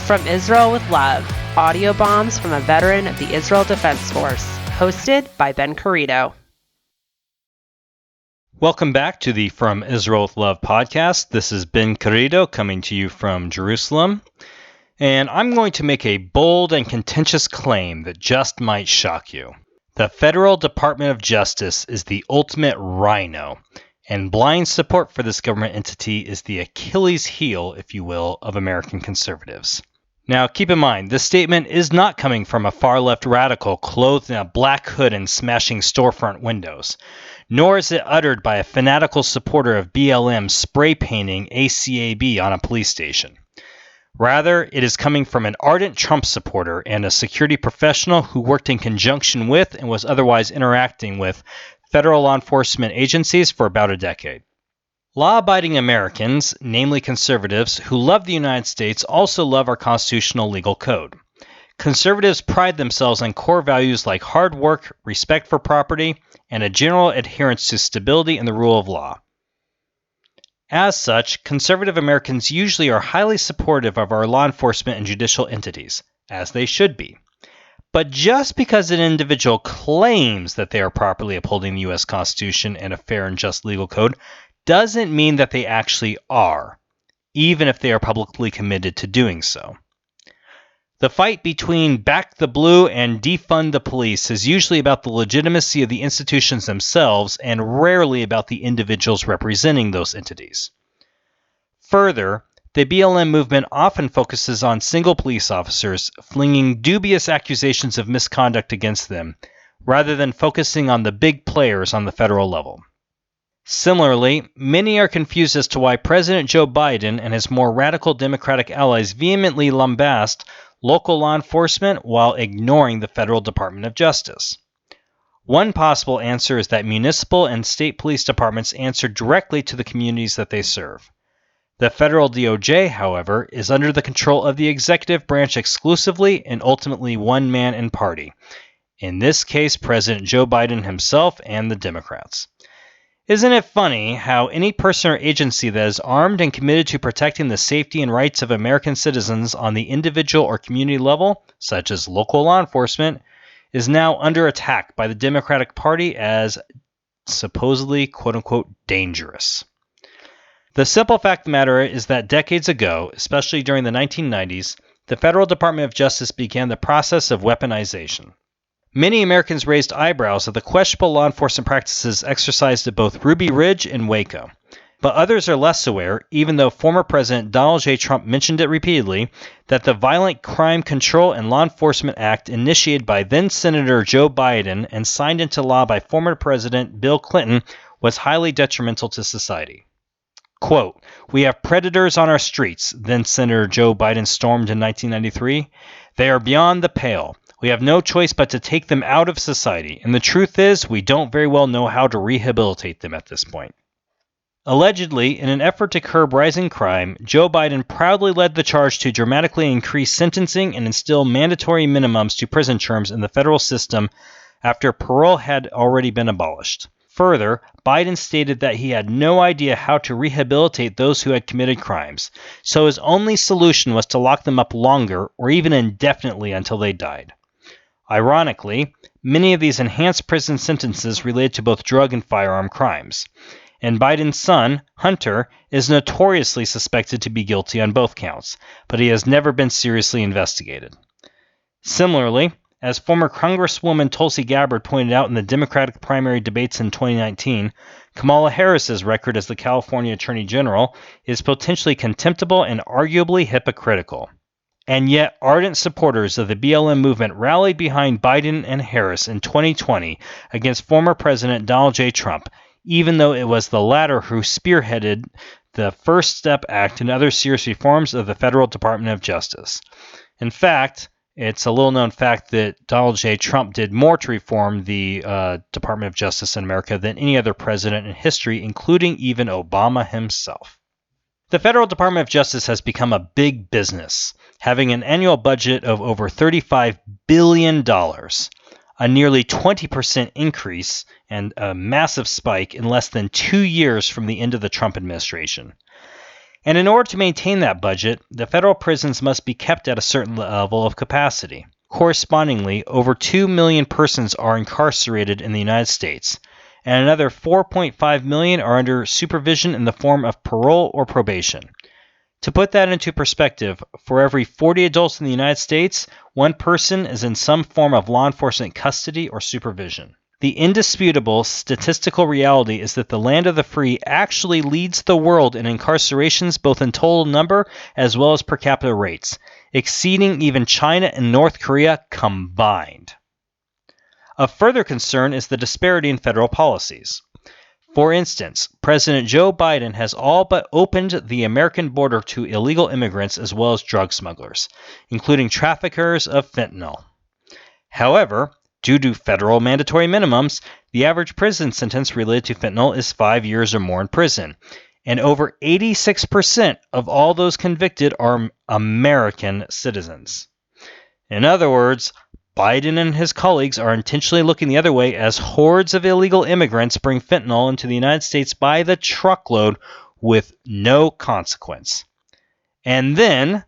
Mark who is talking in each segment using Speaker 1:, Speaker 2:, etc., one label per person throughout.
Speaker 1: From Israel with Love, audio bombs from a veteran of the Israel Defense Force, hosted by Ben Kerido.
Speaker 2: Welcome back to the From Israel with Love podcast. This is Ben Kerido coming to you from Jerusalem, and I'm going to make a bold and contentious claim that just might shock you. The Federal Department of Justice is the ultimate RINO, and blind support for this government entity is the Achilles heel, if you will, of American conservatives. Now, keep in mind, this statement is not coming from a far-left radical clothed in a black hood and smashing storefront windows, nor is it uttered by a fanatical supporter of BLM spray painting ACAB on a police station. Rather, it is coming from an ardent Trump supporter and a security professional who worked in conjunction with and was otherwise interacting with federal law enforcement agencies for about a decade. Law-abiding Americans, namely conservatives, who love the United States also love our constitutional legal code. Conservatives pride themselves on core values like hard work, respect for property, and a general adherence to stability and the rule of law. As such, conservative Americans usually are highly supportive of our law enforcement and judicial entities, as they should be. But just because an individual claims that they are properly upholding the U.S. Constitution and a fair and just legal code doesn't mean that they actually are, even if they are publicly committed to doing so. The fight between back the blue and defund the police is usually about the legitimacy of the institutions themselves and rarely about the individuals representing those entities. Further, the BLM movement often focuses on single police officers, flinging dubious accusations of misconduct against them, rather than focusing on the big players on the federal level. Similarly, many are confused as to why President Joe Biden and his more radical Democratic allies vehemently lambast local law enforcement while ignoring the Federal Department of Justice. One possible answer is that municipal and state police departments answer directly to the communities that they serve. The Federal DOJ, however, is under the control of the executive branch exclusively and ultimately one man and party. In this case, President Joe Biden himself and the Democrats. Isn't it funny how any person or agency that is armed and committed to protecting the safety and rights of American citizens on the individual or community level, such as local law enforcement, is now under attack by the Democratic Party as supposedly, quote-unquote, dangerous? The simple fact of the matter is that decades ago, especially during the 1990s, the Federal Department of Justice began the process of weaponization. Many Americans raised eyebrows at the questionable law enforcement practices exercised at both Ruby Ridge and Waco. But others are less aware, even though former President Donald J. Trump mentioned it repeatedly, that the Violent Crime Control and Law Enforcement Act initiated by then-Senator Joe Biden and signed into law by former President Bill Clinton was highly detrimental to society. Quote, "We have predators on our streets," then-Senator Joe Biden stormed in 1993. "They are beyond the pale. We have no choice but to take them out of society, and the truth is we don't very well know how to rehabilitate them at this point." Allegedly, in an effort to curb rising crime, Joe Biden proudly led the charge to dramatically increase sentencing and instill mandatory minimums to prison terms in the federal system after parole had already been abolished. Further, Biden stated that he had no idea how to rehabilitate those who had committed crimes, so his only solution was to lock them up longer or even indefinitely until they died. Ironically, many of these enhanced prison sentences related to both drug and firearm crimes, and Biden's son, Hunter, is notoriously suspected to be guilty on both counts, but he has never been seriously investigated. Similarly, as former Congresswoman Tulsi Gabbard pointed out in the Democratic primary debates in 2019, Kamala Harris's record as the California Attorney General is potentially contemptible and arguably hypocritical. And yet, ardent supporters of the BLM movement rallied behind Biden and Harris in 2020 against former President Donald J. Trump, even though it was the latter who spearheaded the First Step Act and other serious reforms of the Federal Department of Justice. In fact, it's a little-known fact that Donald J. Trump did more to reform the Department of Justice in America than any other president in history, including even Obama himself. The Federal Department of Justice has become a big business, having an annual budget of over $35 billion, a nearly 20% increase and a massive spike in less than 2 years from the end of the Trump administration. And in order to maintain that budget, the federal prisons must be kept at a certain level of capacity. Correspondingly, over 2 million persons are incarcerated in the United States, and another 4.5 million are under supervision in the form of parole or probation. To put that into perspective, for every 40 adults in the United States, one person is in some form of law enforcement custody or supervision. The indisputable statistical reality is that the land of the free actually leads the world in incarcerations both in total number as well as per capita rates, exceeding even China and North Korea combined. Of further concern is the disparity in federal policies. For instance, President Joe Biden has all but opened the American border to illegal immigrants as well as drug smugglers, including traffickers of fentanyl. However, due to federal mandatory minimums, the average prison sentence related to fentanyl is 5 years or more in prison, and over 86% of all those convicted are American citizens. In other words, Biden and his colleagues are intentionally looking the other way as hordes of illegal immigrants bring fentanyl into the United States by the truckload with no consequence. And then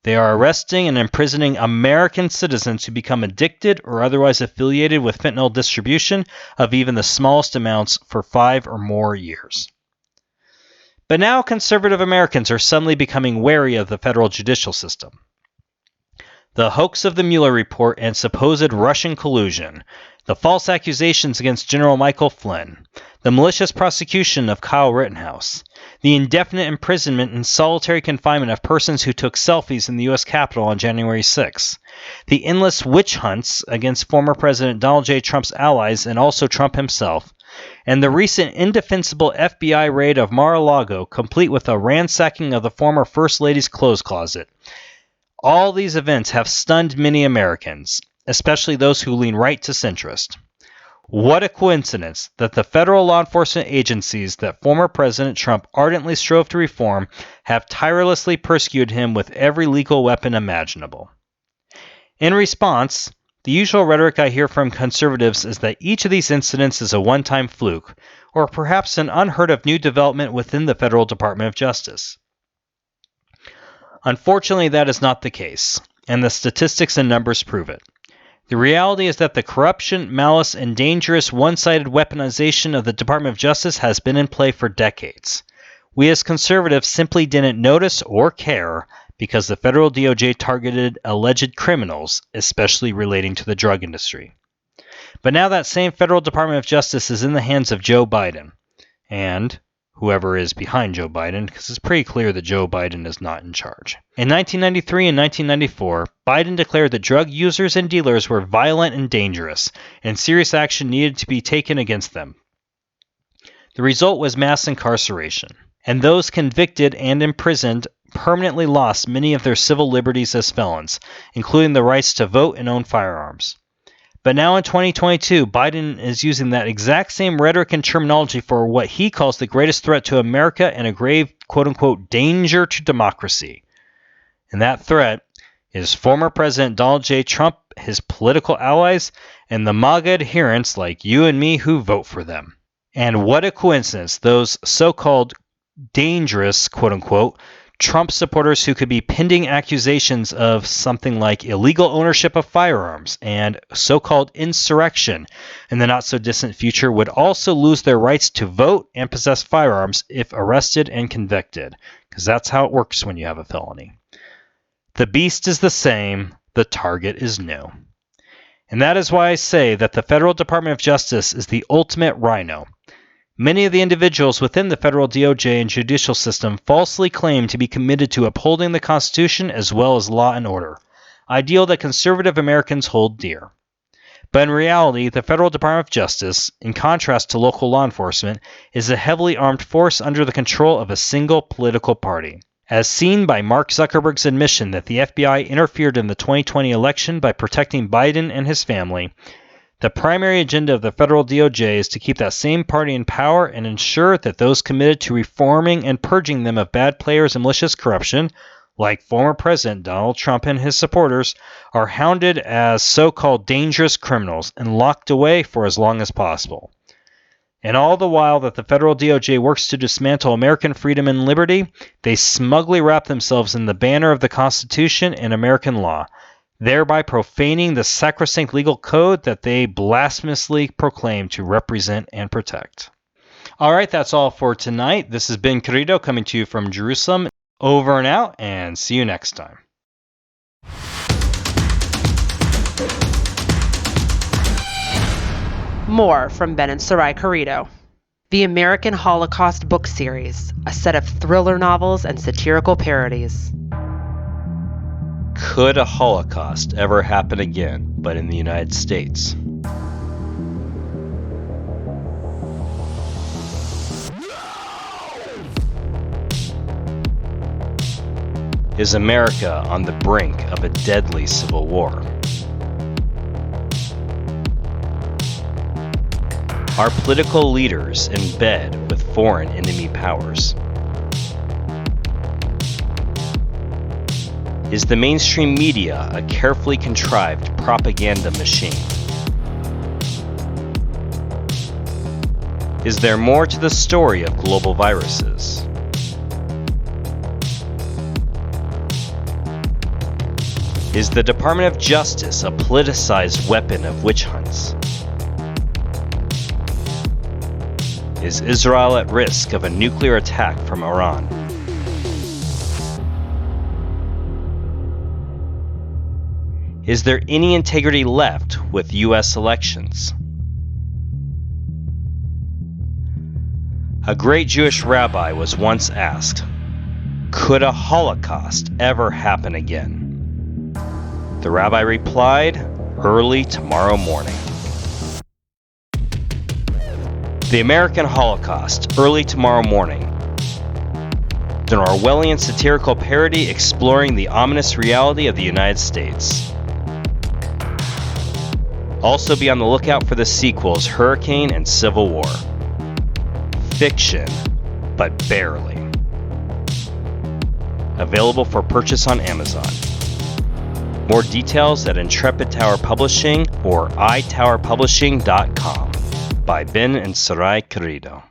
Speaker 2: they are arresting and imprisoning American citizens who become addicted or otherwise affiliated with fentanyl distribution of even the smallest amounts for 5 or more years. But now conservative Americans are suddenly becoming wary of the federal judicial system. The hoax of the Mueller report and supposed Russian collusion, the false accusations against General Michael Flynn, the malicious prosecution of Kyle Rittenhouse, the indefinite imprisonment and solitary confinement of persons who took selfies in the U.S. Capitol on January 6, the endless witch hunts against former President Donald J. Trump's allies and also Trump himself, and the recent indefensible FBI raid of Mar-a-Lago, complete with a ransacking of the former First Lady's clothes closet. All these events have stunned many Americans, especially those who lean right to centrist. What a coincidence that the federal law enforcement agencies that former President Trump ardently strove to reform have tirelessly persecuted him with every legal weapon imaginable. In response, the usual rhetoric I hear from conservatives is that each of these incidents is a one-time fluke, or perhaps an unheard of new development within the Federal Department of Justice. Unfortunately, that is not the case, and the statistics and numbers prove it. The reality is that the corruption, malice, and dangerous one-sided weaponization of the Department of Justice has been in play for decades. We as conservatives simply didn't notice or care because the Federal DOJ targeted alleged criminals, especially relating to the drug industry. But now that same Federal Department of Justice is in the hands of Joe Biden, and whoever is behind Joe Biden, because it's pretty clear that Joe Biden is not in charge. In 1993 and 1994, Biden declared that drug users and dealers were violent and dangerous, and serious action needed to be taken against them. The result was mass incarceration, and those convicted and imprisoned permanently lost many of their civil liberties as felons, including the rights to vote and own firearms. But now in 2022, Biden is using that exact same rhetoric and terminology for what he calls the greatest threat to America and a grave, quote-unquote, danger to democracy. And that threat is former President Donald J. Trump, his political allies, and the MAGA adherents like you and me who vote for them. And what a coincidence, those so-called dangerous, quote-unquote, Trump supporters who could be pending accusations of something like illegal ownership of firearms and so-called insurrection in the not-so-distant future would also lose their rights to vote and possess firearms if arrested and convicted, because that's how it works when you have a felony. The beast is the same, the target is new. And that is why I say that the Federal Department of Justice is the ultimate RINO. Many of the individuals within the federal DOJ and judicial system falsely claim to be committed to upholding the Constitution as well as law and order, ideal that conservative Americans hold dear. But in reality, the Federal Department of Justice, in contrast to local law enforcement, is a heavily armed force under the control of a single political party. As seen by Mark Zuckerberg's admission that the FBI interfered in the 2020 election by protecting Biden and his family, the primary agenda of the federal DOJ is to keep that same party in power and ensure that those committed to reforming and purging them of bad players and malicious corruption, like former President Donald Trump and his supporters, are hounded as so-called dangerous criminals and locked away for as long as possible. And all the while that the Federal DOJ works to dismantle American freedom and liberty, they smugly wrap themselves in the banner of the Constitution and American law, thereby profaning the sacrosanct legal code that they blasphemously proclaim to represent and protect. All right, that's all for tonight. This has Ben Kerido coming to you from Jerusalem. Over and out, and see you next time.
Speaker 1: More from Ben and Sarai Kerido. The American Holocaust book series, a set of thriller novels and satirical parodies.
Speaker 2: Could a Holocaust ever happen again, but in the United States? Is America on the brink of a deadly civil war? Are political leaders in bed with foreign enemy powers? Is the mainstream media a carefully contrived propaganda machine? Is there more to the story of global viruses? Is the Department of Justice a politicized weapon of witch hunts? Is Israel at risk of a nuclear attack from Iran? Is there any integrity left with U.S. elections? A great Jewish rabbi was once asked, "Could a Holocaust ever happen again?" The rabbi replied, "Early tomorrow morning." The American Holocaust, Early Tomorrow Morning. An Orwellian satirical parody exploring the ominous reality of the United States. Also be on the lookout for the sequels Hurricane and Civil War. Fiction, but barely. Available for purchase on Amazon. More details at Intrepid Tower Publishing or itowerpublishing.com by Ben and Sarai Kerido.